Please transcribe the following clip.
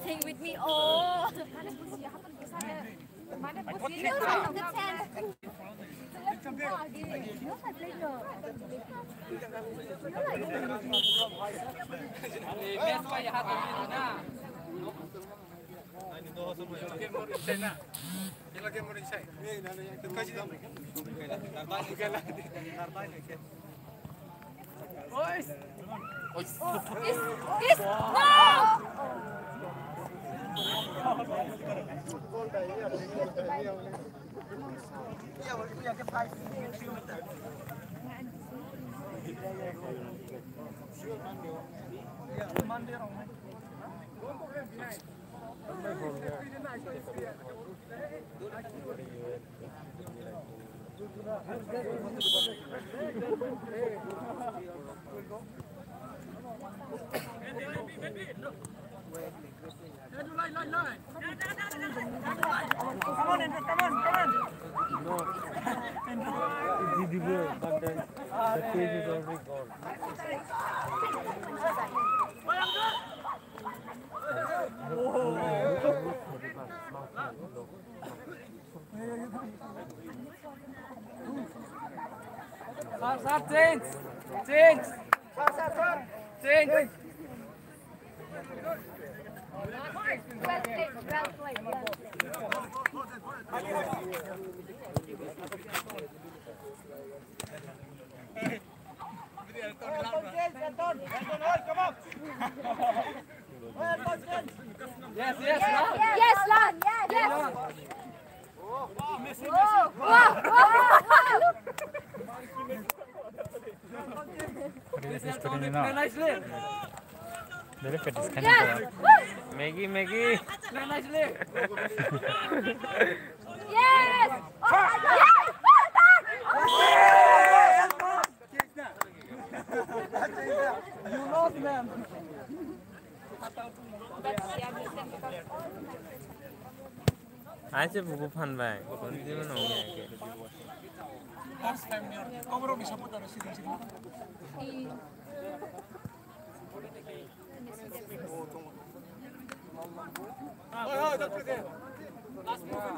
Sing with me, oh. Mana posisinya satu ke Maggie. Yes! You lost, man. Aja buku fan bang, kunci mana orangnya? Last time niya. Komro bisa putar sini. Oh, that's good. Last move.